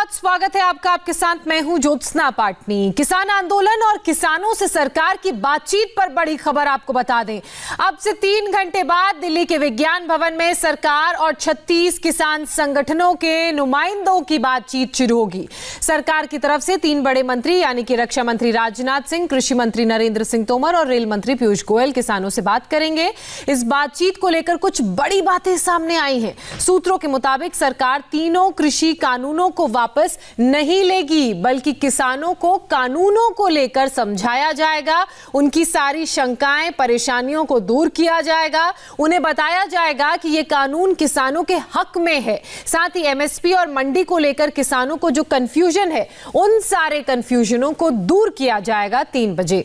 बहुत स्वागत है आपका। आपके साथ मैं हूं ज्योत्सना पाटनी। किसान आंदोलन और किसानों से सरकार की बातचीत पर बड़ी खबर आपको बता दें। अब से 3 घंटे बाद दिल्ली के विज्ञान भवन में सरकार और 36 किसान संगठनों के नुमाइंदों की बातचीत शुरू होगी। सरकार की तरफ से 3 बड़े मंत्री यानी कि रक्षा मंत्री राजनाथ सिंह, कृषि मंत्री नरेंद्र सिंह तोमर और रेल मंत्री पीयूष गोयल किसानों से बात करेंगे। इस बातचीत को लेकर कुछ बड़ी बातें सामने आई हैं। सूत्रों के मुताबिक सरकार तीनों कृषि कानूनों को वापस नहीं लेगी, बल्कि किसानों को कानूनों को लेकर समझाया जाएगा, उनकी सारी शंकाएं परेशानियों को दूर किया जाएगा, उन्हें बताया जाएगा कि यह कानून किसानों के हक में है। साथ ही एमएसपी और मंडी को लेकर किसानों को जो कंफ्यूजन है, उन सारे कंफ्यूजनों को दूर किया जाएगा 3 बजे।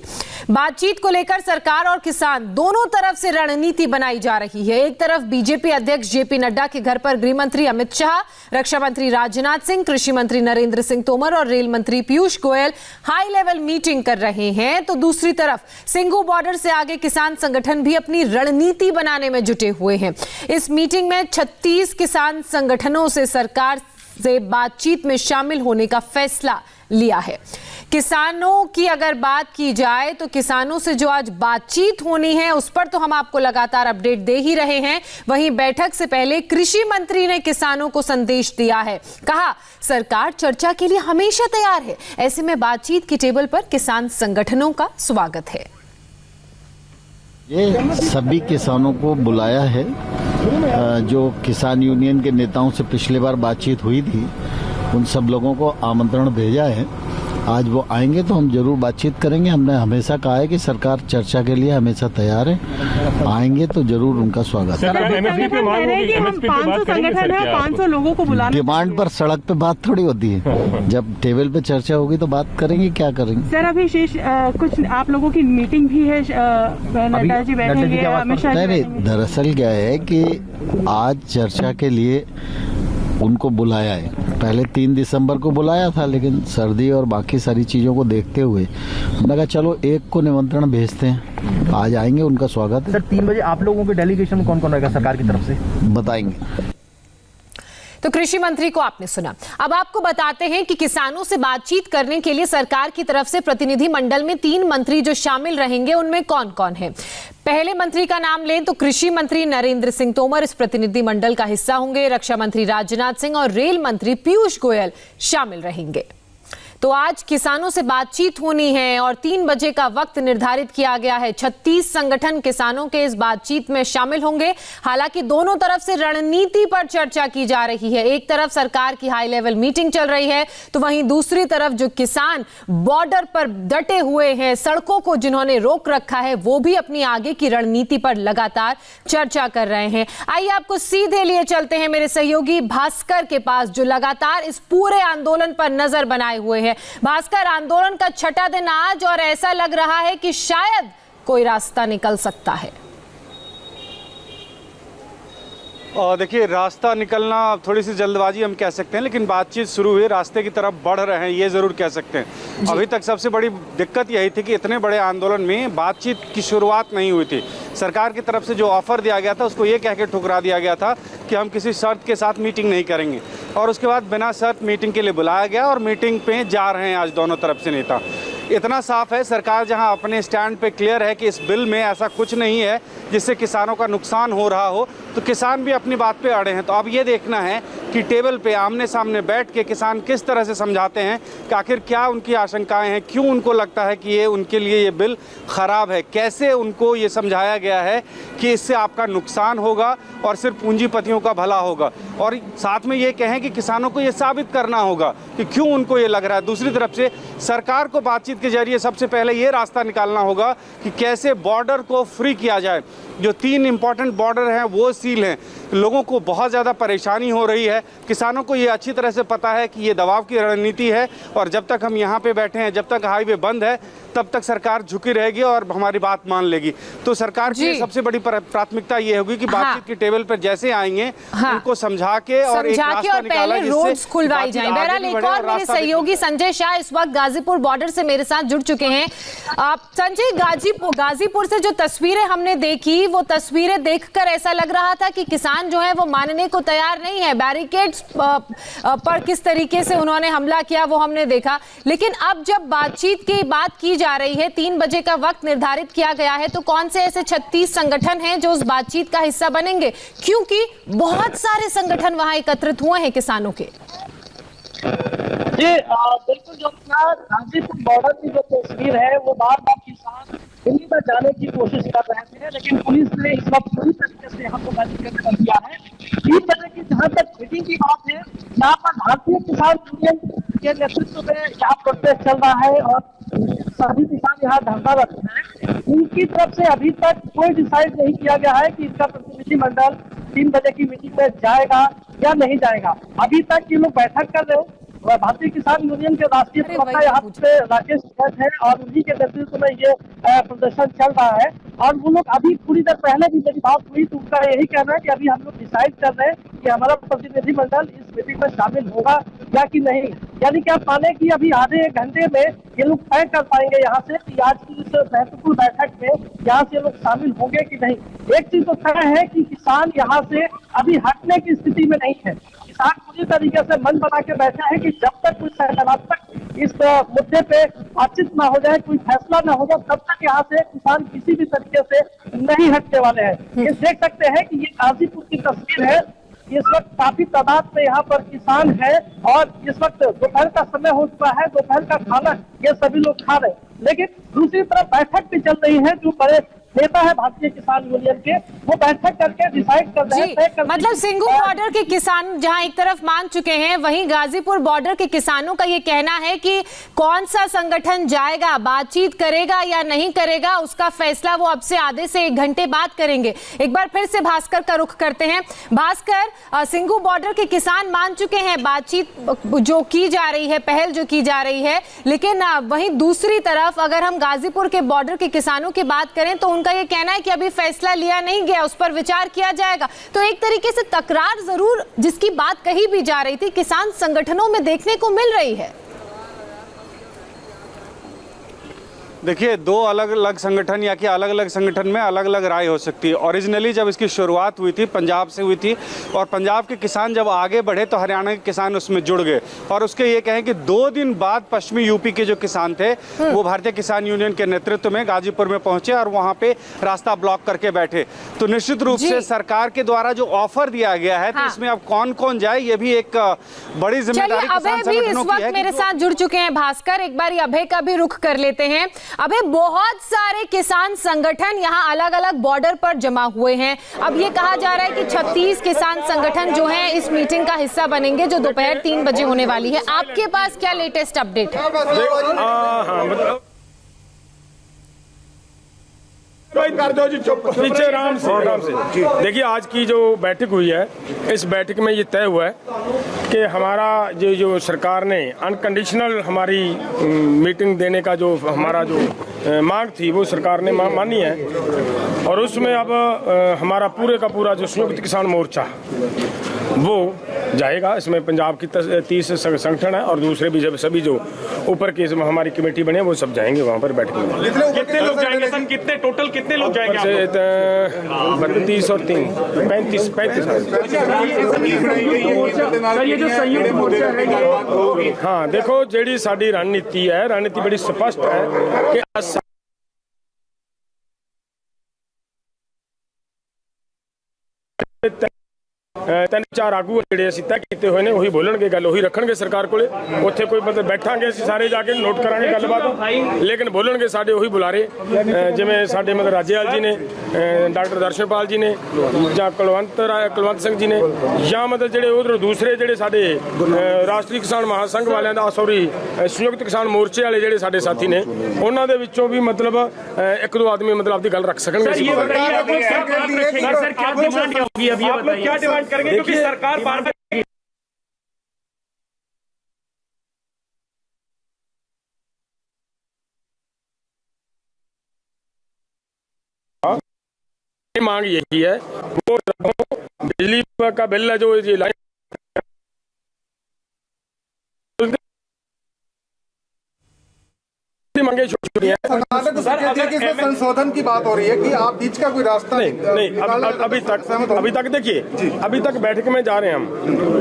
बातचीत को लेकर सरकार और किसान दोनों तरफ से रणनीति बनाई जा रही है। एक तरफ बीजेपी अध्यक्ष जेपी नड्डा के घर पर गृह मंत्री अमित शाह, रक्षा मंत्री राजनाथ सिंह, कृषि मंत्री नरेंद्र सिंह तोमर और रेल मंत्री Piyush Goyal high level meeting कर रहे हैं, तो दूसरी तरफ सिंघू बॉर्डर से आगे किसान संगठन भी अपनी रणनीति बनाने में जुटे हुए हैं। इस मीटिंग में 36 किसान संगठनों से सरकार से बातचीत में शामिल होने का फैसला लिया है। किसानों की अगर बात की जाए तो किसानों से जो आज बातचीत होनी है उस पर तो हम आपको लगातार अपडेट दे ही रहे हैं। वहीं बैठक से पहले कृषि मंत्री ने किसानों को संदेश दिया है। कहा, सरकार चर्चा के लिए हमेशा तैयार है। ऐसे में बातचीत की टेबल पर किसान संगठनों का स्वागत है। ये सभी किसानों को बुलाया है। जो किसान यूनियन के नेताओं से पिछले बार बातचीत हुई थी, उन सब लोगों को आमंत्रण भेजा है। आज वो आएंगे तो हम जरूर बातचीत करेंगे। हमने हमेशा कहा है कि सरकार चर्चा के लिए हमेशा तैयार है। आएंगे तो जरूर उनका स्वागत है। 500 संगठन है, 500 लोगों को बुलाना। डिमांड पर सड़क पे बात थोड़ी होती है। जब टेबल पे चर्चा होगी तो बात करेंगे, क्या करेंगे। सर, अभी शेष कुछ आप लोगों की मीटिंग भी है, नड्डा जी बैठेंगे, अमित शाह जी बैठेंगे। दरअसल क्या है कि आज चर्चा के लिए उनको बुलाया है। पहले 3 दिसंबर को बुलाया था, लेकिन सर्दी और बाकी सारी चीजों को देखते हुए हमने कहा चलो एक को निमंत्रण भेजते हैं। आज आएंगे, उनका स्वागत है। सर, 3 बजे आप लोगों के डेलीगेशन में कौन कौन रहेगा सरकार की तरफ से, बताएंगे। तो कृषि मंत्री को आपने सुना। अब आपको बताते हैं कि किसानों से बातचीत करने के लिए सरकार की तरफ से प्रतिनिधि मंडल में 3 मंत्री जो शामिल रहेंगे, उनमें कौन कौन है। पहले मंत्री का नाम लें तो कृषि मंत्री नरेंद्र सिंह तोमर इस प्रतिनिधि मंडल का हिस्सा होंगे। रक्षा मंत्री राजनाथ सिंह और रेल मंत्री पीयूष गोयल शामिल रहेंगे। तो आज किसानों से बातचीत होनी है और 3 बजे का वक्त निर्धारित किया गया है। 36 संगठन किसानों के इस बातचीत में शामिल होंगे। हालांकि दोनों तरफ से रणनीति पर चर्चा की जा रही है। एक तरफ सरकार की हाई लेवल मीटिंग चल रही है, तो वहीं दूसरी तरफ जो किसान बॉर्डर पर डटे हुए हैं, सड़कों को जिन्होंने रोक रखा है, वो भी अपनी आगे की रणनीति पर लगातार चर्चा कर रहे हैं। आइए आपको सीधे लिए चलते हैं मेरे सहयोगी भास्कर के पास, जो लगातार इस पूरे आंदोलन पर नजर बनाए हुए हैं। भास्कर, आंदोलन का 6ठा दिन आज और ऐसा लग रहा है कि शायद कोई रास्ता निकल सकता है। देखिए, रास्ता निकलना थोड़ी सी जल्दबाजी हम कह सकते हैं, लेकिन बातचीत शुरू हुई, रास्ते की तरफ बढ़ रहे हैं, ये ज़रूर कह सकते हैं। अभी तक सबसे बड़ी दिक्कत यही थी कि इतने बड़े आंदोलन में बातचीत की शुरुआत नहीं हुई थी। सरकार की तरफ से जो ऑफ़र दिया गया था उसको ये कह के ठुकरा दिया गया था कि हम किसी शर्त के साथ मीटिंग नहीं करेंगे, और उसके बाद बिना शर्त मीटिंग के लिए बुलाया गया और मीटिंग पे जा रहे हैं आज दोनों तरफ से नेता। इतना साफ है, सरकार जहां अपने स्टैंड पे क्लियर है कि इस बिल में ऐसा कुछ नहीं है जिससे किसानों का नुकसान हो रहा हो, तो किसान भी अपनी बात पे अड़े हैं। तो अब ये देखना है कि टेबल पे आमने सामने बैठ के किसान किस तरह से समझाते हैं कि आखिर क्या उनकी आशंकाएं हैं, क्यों उनको लगता है कि ये उनके लिए ये बिल ख़राब है, कैसे उनको ये समझाया गया है कि इससे आपका नुकसान होगा और सिर्फ पूंजीपतियों का भला होगा, और साथ में ये कहें कि किसानों को ये साबित करना होगा कि क्यों उनको ये लग रहा है। दूसरी तरफ से सरकार को बातचीत के जरिए सबसे पहले ये रास्ता निकालना होगा कि कैसे बॉर्डर को फ्री किया जाए। जो 3 इंपॉर्टेंट बॉर्डर हैं वो सील हैं, लोगों को बहुत ज़्यादा परेशानी हो रही है। किसानों को ये अच्छी तरह से पता है कि ये दबाव की रणनीति है, और जब तक हम यहाँ पे बैठे हैं, जब तक हाईवे बंद है, तब तक सरकार झुकी रहेगी और हमारी बात मान लेगी। तो सरकार की सबसे बड़ी प्राथमिकता ये होगी कि बातचीत की टेबल पर जैसे आएंगे उनको समझा के और एक रास्ता निकाला रोड्स खुलवाई जाए। बहरहाल एक और मेरे सहयोगी संजय शाह इस वक्त गाजीपुर बॉर्डर से मेरे साथ जुड़ चुके हैं। आप संजय, गाजीपुर से जो तस्वीरें हमने देखी वो तस्वीरें देखकर ऐसा लग रहा था कि किसान जो है वो मानने को तैयार नहीं है। बैरिकेड्स पर किस तरीके से उन्होंने हमला किया वो हमने देखा। लेकिन अब जब बातचीत की बात की जा रही है, 3 बजे का वक्त निर्धारित किया गया है, तो कौन से ऐसे 36 संगठन हैं जो उस बातचीत का हिस्सा बनेंगे? क्योंकि बहुत सारे संगठन वहां एकत्रित हुए हैं किसानों के। जी बिल्कुल, जो गाजीपुर बॉर्डर की जो तस्वीर है वो बार बार किसान दिल्ली में जाने की कोशिश कर रहे थे, लेकिन पुलिस ने इस वक्त पूरी तरीके से यहाँ को बैरिकेड कर दिया है। 3 बजे की जहाँ तक मीटिंग की बात है, यहाँ पर भारतीय किसान यूनियन के नेतृत्व में यहाँ प्रोटेस्ट चल रहा है और सभी किसान यहाँ धरना रख रहे हैं। उनकी तरफ से अभी तक कोई डिसाइड नहीं किया गया है कि इनका प्रतिनिधिमंडल 3 बजे की मीटिंग में जाएगा या नहीं जाएगा। अभी तक ये लोग बैठक कर रहे हो। भारतीय किसान यूनियन के राष्ट्रीय प्रवक्ता यहाँ पे राकेश टिकैत है और उन्हीं के नेतृत्व में ये प्रदर्शन चल रहा है। और वो लोग अभी थोड़ी देर पहले भी मेरी बात हुई तो उनका यही कहना है कि अभी हम लोग डिसाइड कर रहे हैं कि हमारा प्रतिनिधिमंडल इस मीटिंग में शामिल होगा या कि नहीं। यानी कि आप माने कि अभी आधे एक घंटे में ये लोग तय कर पाएंगे यहाँ से कि आज की इस महत्वपूर्ण बैठक में यहाँ से ये लोग शामिल होंगे कि नहीं। एक चीज तो तय है कि किसान यहाँ से अभी हटने की स्थिति में नहीं है। किसान पूरी तरीके से मन बना के बैठे हैं कि जब तक कोई सकारात्मक इस मुद्दे पे बातचीत ना हो जाए, कोई फैसला ना हो जाए, तब तक यहाँ से किसान किसी भी तरीके से नहीं हटने वाले हैं। ये देख सकते हैं कि ये गाजीपुर की तस्वीर है। इस वक्त काफी तादाद में यहाँ पर किसान है और इस वक्त दोपहर का समय हो चुका है, दोपहर का खाना ये सभी लोग खा रहे हैं। लेकिन दूसरी तरफ बैठक भी चल रही है। जो बड़े नेता है भारतीय किसान यूनियन के, वो बैठक करके डिसाइड कर रहे हैं। मतलब सिंघू बॉर्डर के किसान जहां एक तरफ मान चुके हैं, वहीं गाजीपुर बॉर्डर के किसानों का ये कहना है कि कौन सा संगठन जाएगा, बातचीत करेगा या नहीं करेगा, उसका फैसला वो अब से आधे से 1 घंटे बाद करेंगे। एक बार फिर से भास्कर का रुख करते हैं। भास्कर, सिंघू बॉर्डर के किसान मान चुके हैं, बातचीत जो की जा रही है, पहल जो की जा रही है, लेकिन वहीं दूसरी तरफ अगर हम गाजीपुर के बॉर्डर के किसानों की बात करें तो उनका ये कहना है कि अभी फैसला लिया नहीं गया, उस पर विचार किया जाएगा। तो एक तरीके से तकरार जरूर जिसकी बात कही भी जा रही थी किसान संगठनों में देखने को मिल रही है। देखिए, 2 अलग अलग संगठन या कि अलग अलग संगठन में अलग अलग राय हो सकती है। ओरिजिनली जब इसकी शुरुआत हुई थी पंजाब से हुई थी और पंजाब के किसान जब आगे बढ़े तो हरियाणा के किसान उसमें जुड़ गए और उसके ये कहें कि 2 दिन बाद पश्चिमी यूपी के जो किसान थे वो भारतीय किसान यूनियन के नेतृत्व में गाजीपुर में पहुंचे और वहां पे रास्ता ब्लॉक करके बैठे। तो निश्चित रूप से सरकार के द्वारा जो ऑफर दिया गया है तो इसमें अब कौन कौन जाए ये भी एक बड़ी जिम्मेदारी किसान संगठनों की है। मेरे साथ जुड़ चुके हैं भास्कर, एक बार अभय का भी रुख कर लेते हैं। अबे बहुत सारे किसान संगठन यहाँ अलग अलग बॉर्डर पर जमा हुए हैं। अब ये कहा जा रहा है कि 36 किसान संगठन जो हैं इस मीटिंग का हिस्सा बनेंगे जो दोपहर 3 बजे होने वाली है। आपके पास क्या लेटेस्ट अपडेट है? कर दो जी, चुप पीछे आराम से। देखिए, आज की जो बैठक हुई है, इस बैठक में ये तय हुआ है कि हमारा जो सरकार ने अनकंडीशनल हमारी मीटिंग देने का जो हमारा जो मांग थी वो सरकार ने मानी है और उसमें अब हमारा पूरे का पूरा जो संयुक्त किसान मोर्चा वो जाएगा। इसमें पंजाब की 30 संगठन है और दूसरे भी जब सभी जो ऊपर की हमारी कमेटी बने वो सब जाएंगे वहाँ पर बैठक में। कितने लोग जाएंगे सर? कितने टोटल कितने लोग जाएंगे? 30 और 3 35। ये जो संयुक्त मोर्चा है, हाँ देखो, जेडी साडी रणनीति है, रणनीति बड़ी स्पष्ट है कि 3-4 आगू ਜਿਹੜੇ ਅਸੀਂ ਤੈਅ ਕੀਤੇ ਹੋਏ ਨੇ ਉਹੀ ਬੋਲਣਗੇ, ਗੱਲ ਉਹੀ ਰੱਖਣਗੇ ਸਰਕਾਰ ਕੋਲੇ। ਉੱਥੇ ਕੋਈ ਮਤਲਬ ਬੈਠਾਂਗੇ ਅਸੀਂ ਸਾਰੇ ਜਾ ਕੇ ਨੋਟ ਕਰਾਂਗੇ ਗੱਲਬਾਤ, ਲੇਕਿਨ ਬੋਲਣਗੇ ਸਾਡੇ ਉਹੀ ਬੁਲਾਰੇ, ਜਿਵੇਂ ਸਾਡੇ ਮਤਲਬ ਰਾਜੇਵਾਲ ਜੀ ਨੇ, ਡਾਕਟਰ ਦਰਸ਼ਨਪਾਲ ਜੀ ਨੇ ਜਾਂ ਕੁਲਵੰਤ ਸਿੰਘ ਜੀ ਨੇ, ਜਾਂ ਮਤਲਬ ਜਿਹੜੇ ਉਧਰ ਦੂਸਰੇ ਜਿਹੜੇ ਸਾਡੇ ਰਾਸ਼ਟਰੀ ਕਿਸਾਨ ਮਹਾਸੰਘ ਵਾਲਿਆਂ ਦਾ ਸੰਯੁਕਤ ਕਿਸਾਨ ਮੋਰਚੇ ਵਾਲੇ ਜਿਹੜੇ ਸਾਡੇ ਸਾਥੀ ਨੇ, ਉਹਨਾਂ ਦੇ ਵਿੱਚੋਂ ਵੀ ਮਤਲਬ 1-2 ਆਦਮੀ ਮਤਲਬ ਆਪਦੀ ਗੱਲ ਰੱਖ सकणगे। क्या डिमांड करेंगे? क्योंकि सरकार बार-बार मांग यही है, वो बिजली का बिल है जो लाइन मांगे छोटी हैं। संशोधन की बात हो रही है कि आप बीच का कोई रास्ता नहीं, अभी तक देखिए, अभी तक बैठक में जा रहे हैं हम।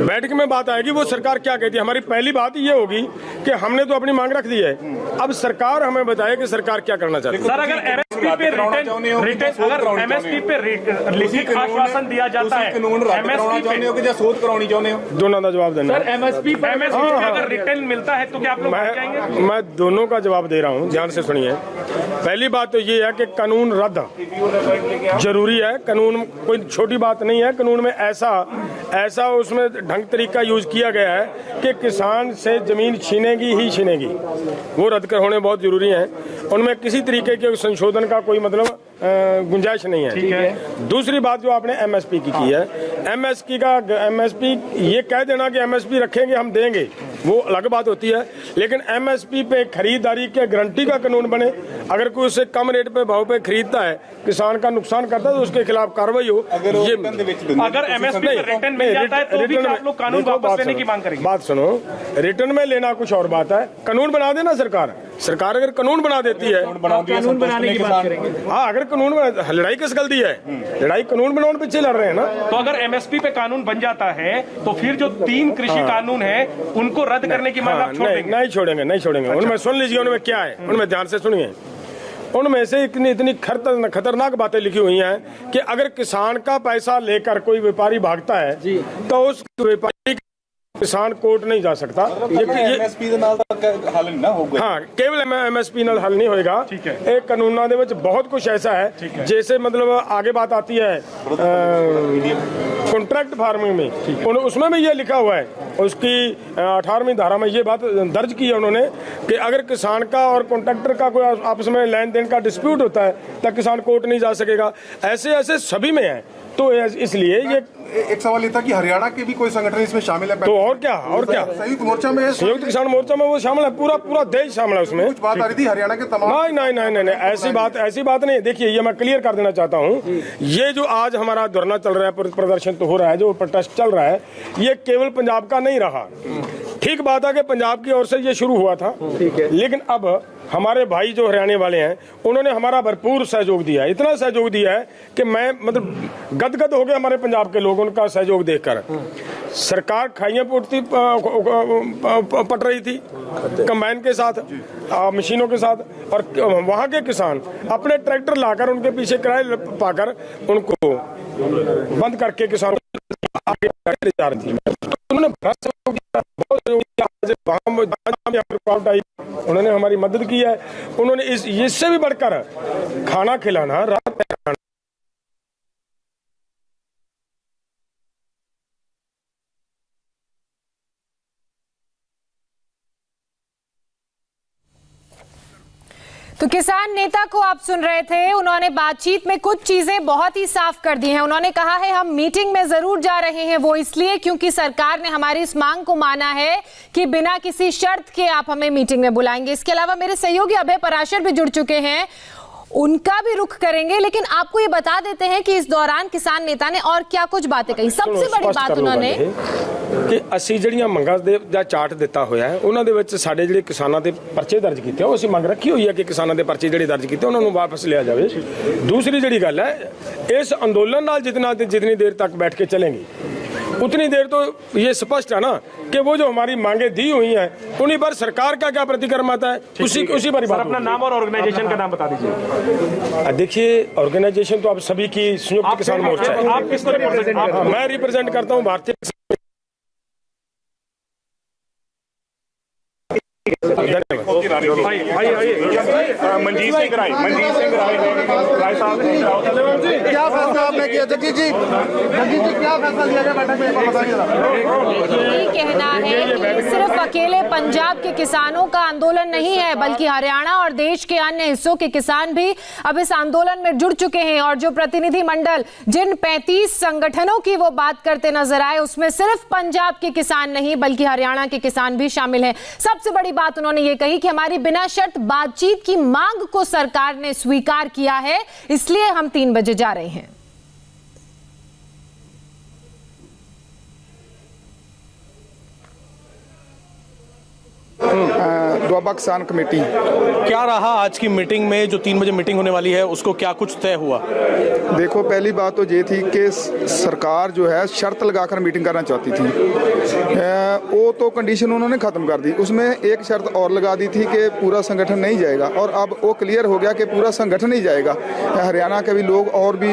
बैठक में बात आएगी वो सरकार क्या कहती है। हमारी पहली बात ये होगी कि हमने तो अपनी मांग रख दी है, अब सरकार हमें बताए कि सरकार क्या करना चाहती है। सर, अगर एमएसपी पे अगर एमएसपी पे लिखित आश्वासन दिया जाता है, दोनों का जवाब देना। सर, एमएसपी पे अगर रिटर्न मिलता है तो क्या आप लोग मान जाएंगे? मैं दोनों का जवाब दे रहा हूं, ध्यान से सुनिए। पहली बात तो ये है कि कानून रद्द जरूरी है। कानून कोई छोटी बात नहीं है। कानून में ऐसा उसमें ढंग तरीका यूज किया गया है कि किसान से जमीन छीनेगी ही छीनेगी, वो रद्द कर होने बहुत जरूरी है। उनमें किसी तरीके के संशोधन का कोई मतलब गुंजाइश नहीं है। ठीक है। दूसरी बात जो आपने एमएसपी की है, एमएसपी ये कह देना कि एमएसपी रखेंगे हम देंगे, वो अलग बात होती है। लेकिन एमएसपी पे खरीदारी के गारंटी का कानून बने। अगर कोई उससे कम रेट पे भाव पे खरीदता है, किसान का नुकसान करता है, तो उसके खिलाफ कार्रवाई हो। अगर एमएसपी पे रिटर्न मिल जाता है तो भी आप लोग कानून वापस लेने की मांग करेंगे? बात सुनो, रिटर्न में लेना कुछ और बात है, कानून बना देना सरकार अगर कानून बना देती है, कानून बनाने की बात करेंगे। हाँ, अगर कानून बना, लड़ाई किस गलती है? लड़ाई कानून बनाने पीछे लड़ रहे हैं ना। तो अगर एमएसपी पे कानून बन जाता है तो फिर जो 3 कृषि कानून है उनको रद्द करने की मांग आप छोड़ देंगे? नहीं छोड़ेंगे। उनमें सुन लीजिए, उनमें क्या है, उनमें ध्यान से सुनिए। उनमें से इतनी खतरनाक बातें लिखी हुई हैं कि अगर किसान का पैसा लेकर कोई व्यापारी भागता है तो उस व्यापारी किसान कोर्ट नहीं जा सकता। एमएसपी ਦੇ ਨਾਲ ਤਾਂ ਹੱਲ ਨਹੀਂ ਨਾ ਹੋਊਗਾ। हाँ, केवल एमएसपी ਨਾਲ हल नहीं होएगा। एक कानूनों ਦੇ ਵਿੱਚ बहुत कुछ ऐसा है, जैसे मतलब आगे बात आती है कॉन्ट्रैक्ट फार्मिंग में, उसमें भी ये लिखा हुआ है, उसकी 18वीं धारा में ये बात दर्ज की है उन्होंने कि अगर किसान का और कॉन्ट्रैक्टर का कोई आपस में लेन देन का डिस्प्यूट होता है तब किसान कोर्ट नहीं जा सकेगा। ऐसे सभी में है। तो इसलिए ये एक सवाल ये था कि हरियाणा के भी कोई संगठन इसमें शामिल है? तो और क्या संयुक्त मोर्चा में, संयुक्त किसान मोर्चा में वो शामिल है, पूरा देश शामिल है उसमें। कुछ बात आ रही थी हरियाणा के तमाम। नहीं, ऐसी बात नहीं। देखिए, ये मैं क्लियर कर देना चाहता हूँ, ये जो आज हमारा धरना चल रहा है, प्रदर्शन तो हो रहा है, जो प्रोटेस्ट चल रहा है, ये केवल पंजाब का नहीं रहा। ठीक बात है कि पंजाब की ओर से ये शुरू हुआ था, लेकिन अब हमारे भाई जो हरियाणा वाले हैं उन्होंने हमारा भरपूर सहयोग दिया है। इतना सहयोग दिया है कि मैं मतलब गदगद हो गए हमारे पंजाब के लोग उनका सहयोग देखकर। सरकार खाइयां पट रही थी कंबाइन के साथ, मशीनों के साथ, और वहाँ के किसान अपने ट्रैक्टर लाकर उनके पीछे किराए पाकर उनको बंद करके किसानों आगे ले जा रही थी। उन्होंने हमारी मदद की है। उन्होंने इससे भी बढ़कर खाना खिलाना, रात में खाना। तो किसान नेता को आप सुन रहे थे, उन्होंने बातचीत में कुछ चीजें बहुत ही साफ कर दी हैं। उन्होंने कहा है हम मीटिंग में जरूर जा रहे हैं, वो इसलिए क्योंकि सरकार ने हमारी इस मांग को माना है कि बिना किसी शर्त के आप हमें मीटिंग में बुलाएंगे। इसके अलावा मेरे सहयोगी अभय पराशर भी जुड़ चुके हैं, उनका भी रुख करेंगे, लेकिन आपको ये बता देते हैं कि इस दौरान किसान नेता ने और क्या कुछ बातें कही। सबसे बड़ी बात उन्होंने कि ਅਸੀਂ ਜਿਹੜੀਆਂ ਮੰਗਾਂ ਦੇ ਜਾਂ ਚਾਰਟ ਦਿੱਤਾ ਹੋਇਆ ਹੈ ਉਹਨਾਂ ਦੇ ਵਿੱਚ ਸਾਡੇ ਜਿਹੜੇ ਕਿਸਾਨਾਂ ਦੇ ਪਰਚੇ ਦਰਜ ਕੀਤੇ ਉਹ ਅਸੀਂ ਮੰਗ ਰੱਖੀ ਹੋਈ ਹੈ ਕਿ ਕਿਸਾਨਾਂ ਦੇ ਪਰਚੇ ਜਿਹੜੇ ਦਰਜ ਕੀਤੇ ਉਹਨਾਂ ਨੂੰ ਵਾਪਸ ਲਿਆ ਜਾਵੇ। दूसरी ਜਿਹੜੀ ਗੱਲ ਹੈ, ਇਸ ਅੰਦੋਲਨ ਨਾਲ जितनी देर तक बैठ के चलेंगे उतनी देर तो ये स्पष्ट है ना कि वो जो हमारी मांगे दी हुई हैं उन्हीं पर सरकार का क्या प्रतिक्रम आता है, उसी पर बात। अपना नाम और ऑर्गेनाइजेशन का नाम बता दीजिए। देखिए, ऑर्गेनाइजेशन तो आप सभी की संयुक्त किसान मोर्चा है। आप किसको रिप्रेजेंट? मैं रिप्रेजेंट करता हूँ भारतीय मनजीत सिंह राय साहब, क्या फैसला आपने किया? जगजीत जी क्या फैसला लिया गया बैठक में, बताइए। यही कहना है कि सिर्फ अकेले पंजाब के किसानों का आंदोलन नहीं है, बल्कि हरियाणा और देश के अन्य हिस्सों के किसान भी अब इस आंदोलन में जुड़ चुके हैं। और जो प्रतिनिधि मंडल जिन 35 संगठनों की वो बात करते नजर आए, उसमें सिर्फ पंजाब के किसान नहीं बल्कि हरियाणा के किसान भी शामिल हैं। सबसे बड़ी बात उन्होंने ये कही कि हमारी बिना शर्त बातचीत की मांग को सरकार ने स्वीकार किया है, इसलिए हम 3 बजे जा रहे हैं। दुआबा किसान कमेटी। क्या रहा आज की मीटिंग में, जो 3 बजे मीटिंग होने वाली है, उसको क्या कुछ तय हुआ? देखो, पहली बात तो ये थी कि सरकार जो है शर्त लगाकर मीटिंग करना चाहती थी, वो तो कंडीशन उन्होंने ख़त्म कर दी। उसमें एक शर्त और लगा दी थी कि पूरा संगठन नहीं जाएगा, और अब वो क्लियर हो गया कि पूरा संगठन ही जाएगा। हरियाणा के भी लोग और भी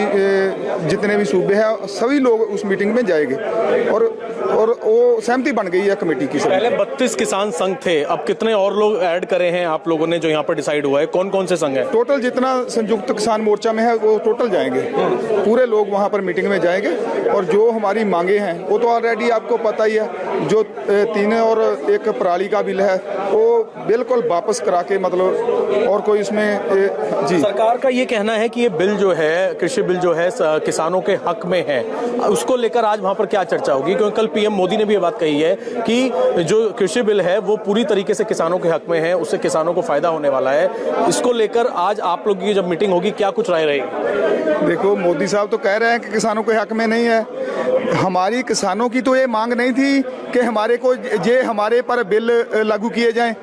जितने भी सूबे हैं सभी लोग उस मीटिंग में जाएंगे, और वो सहमति बन गई है कमेटी की। पहले 32 किसान संघ थे, अब कितने और लोग ऐड करे हैं आप लोगों ने जो यहाँ पर डिसाइड हुआ है? कौन कौन से संघ हैं? टोटल जितना संयुक्त किसान मोर्चा में है वो टोटल जाएंगे, पूरे लोग वहाँ पर मीटिंग में जाएंगे। और जो हमारी मांगे हैं वो तो ऑलरेडी आपको पता ही है, जो 3 और 1 पराली का बिल है वो बिल्कुल वापस करा के, मतलब और कोई इसमें जी। सरकार का ये कहना है कि ये बिल जो है, कृषि बिल जो है किसानों के हक में है, उसको लेकर आज वहाँ पर क्या चर्चा होगी? क्योंकि कल पीएम मोदी ने भी ये बात कही है कि जो कृषि बिल है वो पूरी तरीके से किसानों के हक में है, उससे किसानों को फायदा होने वाला है। इसको लेकर आज आप लोगों की जब मीटिंग होगी, क्या कुछ राय रहेगी? देखो, मोदी साहब तो कह रहे हैं कि किसानों के हक में नहीं है। हमारी किसानों की तो ये मांग नहीं थी कि हमारे पर बिल लागू किए जाएं,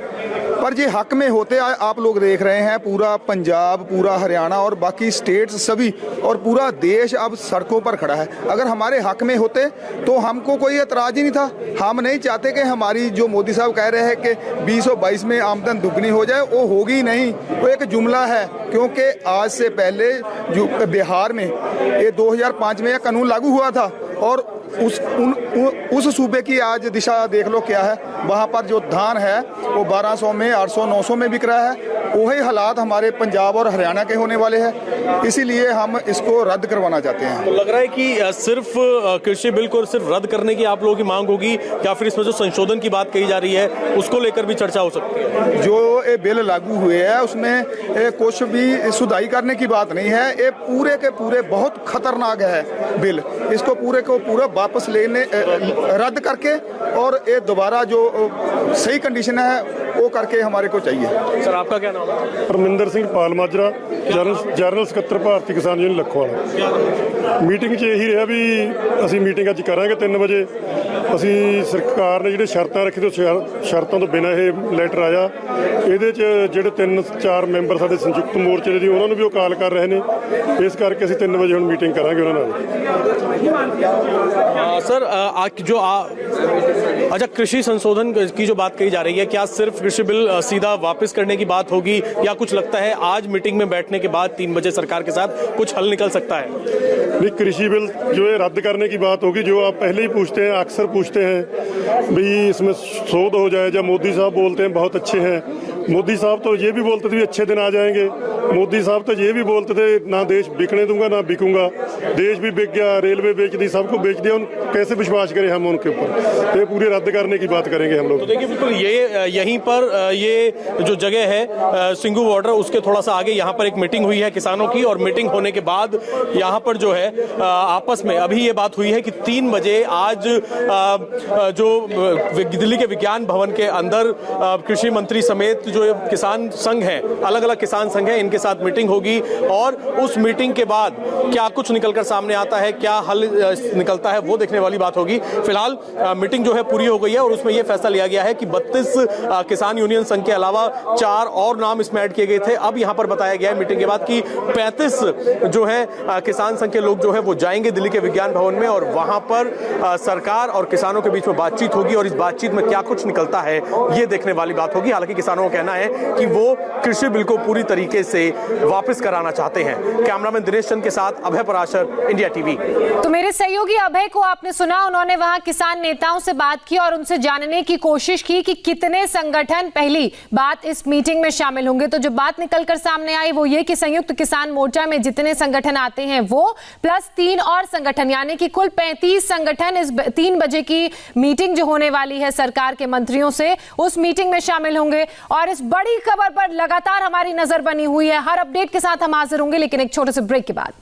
पर ये हक में होते आप लोग देख रहे हैं, पूरा पंजाब, पूरा हरियाणा और बाकी स्टेट्स सभी और पूरा देश अब सड़कों पर खड़ा है। अगर हमारे हक में होते तो हमको कोई एतराज ही नहीं था। हम नहीं चाहते कि हमारी, जो मोदी साहब कह रहे हैं कि 2022 में आमदन दुगनी हो जाए, वो होगी नहीं, वो एक जुमला है। क्योंकि आज से पहले जो बिहार में ये 2005 में यह कानून लागू हुआ था, और उस सूबे की आज दिशा देख लो क्या है। वहाँ पर जो धान है वो 1200 में, 800, 900 में बिक रहा है। वही हालात हमारे पंजाब और हरियाणा के होने वाले हैं, इसीलिए हम इसको रद्द करवाना चाहते हैं। तो लग रहा है कि सिर्फ कृषि बिल को सिर्फ रद्द करने की आप लोगों की मांग होगी, या फिर इसमें जो संशोधन की बात कही जा रही है उसको लेकर भी चर्चा हो सकती है? जो ये बिल लागू हुए हैं उसमें कुछ भी सुधाई करने की बात नहीं है। ये पूरे के पूरे बहुत खतरनाक है बिल। इसको पूरे को पूरा वापस लेने, रद्द करके, और ये दोबारा जो सही कंडीशन है वो करके हमारे को चाहिए। सर, आपका क्या नाम है? परमिंदर ਸਿੰਘ ਪਾਲ ਮਾਜਰਾ, ਜਨਰਲ ਸਕੱਤਰ ਭਾਰਤੀ ਕਿਸਾਨ ਯੂਨੀਅਨ ਲੱਖੋਵਾਲ। ਮੀਟਿੰਗ 'ਚ ਇਹੀ ਰਿਹਾ ਵੀ ਅਸੀਂ ਮੀਟਿੰਗ ਅੱਜ ਕਰਾਂਗੇ 3 ਵਜੇ। ਅਸੀਂ ਸਰਕਾਰ ਨੇ ਜਿਹੜੇ ਸ਼ਰਤਾਂ ਰੱਖੀ ਤੇ ਸ਼ਰਤਾਂ ਤੋਂ ਬਿਨਾਂ ਇਹ ਲੈਟਰ ਆਇਆ। ਇਹਦੇ 'ਚ ਜਿਹੜੇ 3-4 ਮੈਂਬਰ ਸਾਡੇ ਸੰਯੁਕਤ ਮੋਰਚੇ ਦੇ ਉਹਨਾਂ ਨੂੰ ਵੀ ਉਹ ਕਾਲ ਕਰ ਰਹੇ ਨੇ, ਇਸ ਕਰਕੇ ਅਸੀਂ 3 ਵਜੇ ਹੁਣ ਮੀਟਿੰਗ ਕਰਾਂਗੇ ਉਹਨਾਂ ਨਾਲ। सर, अच्छा, कृषि संशोधन की जो बात कही जा रही है, क्या सिर्फ कृषि बिल सीधा वापस करने की बात होगी, या कुछ लगता है आज मीटिंग में बैठने के बाद 3 बजे सरकार के साथ कुछ हल निकल सकता है? नहीं, कृषि बिल जो है रद्द करने की बात होगी। जो आप पहले ही पूछते हैं, अक्सर पूछते हैं भाई इसमें शोध हो जाए। जब मोदी साहब बोलते हैं बहुत अच्छे हैं, मोदी साहब तो ये भी बोलते थे अच्छे दिन आ जाएंगे। मोदी साहब तो ये भी बोलते थे ना देश बिकने दूंगा ना बिकूंगा। देश भी बिक गया, रेलवे बेच दी, सबको बेच दिया। कैसे विश्वास करें हम उनके ऊपर? ये पूरे रद्द करने की बात करेंगे हम लोग। तो देखिए, बिल्कुल यहीं पर ये जो जगह है सिंगू बॉर्डर, उसके थोड़ा सा आगे यहाँ पर एक मीटिंग हुई है किसानों की, और मीटिंग होने के बाद यहाँ पर जो है आपस में अभी ये बात हुई है कि 3 बजे आज जो दिल्ली के विज्ञान भवन के अंदर कृषि मंत्री समेत जो किसान संघ है, अलग अलग किसान संघ है, इनके साथ मीटिंग होगी। और उस मीटिंग के बाद क्या कुछ निकलकर सामने आता है, क्या हल निकलता है, वो देखने वाली बात होगी। फिलहाल मीटिंग जो है पूरी हो गई है, और उसमें यह फैसला लिया गया है कि 32 किसान यूनियन संघ के अलावा 4 और नाम इसमें ऐड किए गए थे। अब यहां पर बताया गया है मीटिंग के बाद कि 35 जो है किसान संघ के लोग जो है वो जाएंगे दिल्ली के विज्ञान भवन में, और वहां पर सरकार और किसानों के बीच में बातचीत होगी, और इस बातचीत में क्या कुछ निकलता है ये देखने वाली बात होगी। हालांकि किसानों का कहना है कि वो कृषि बिल को पूरी तरीके से वापस कराना चाहते हैं। कैमरामैन दिनेश चंद के साथ अभय पराशर, इंडिया टीवी। तो मेरे सहयोगी अभय को आपने सुना, उन्होंने वहां किसान नेताओं से बात की और उनसे जानने की कोशिश की कि कितने संगठन पहली बात इस मीटिंग में शामिल होंगे। तो जो बात निकलकर सामने आई वो ये कि संयुक्त किसान मोर्चा में जितने संगठन आते हैं वो प्लस 3 और संगठन, यानी कि कुल 35 संगठन इस 3 बजे की मीटिंग जो होने वाली है सरकार के मंत्रियों से, उस मीटिंग में शामिल होंगे। और इस बड़ी खबर पर लगातार हमारी नजर बनी हुई है। हर अपडेट के साथ हम हाजिर होंगे, लेकिन एक छोटे से ब्रेक के बाद।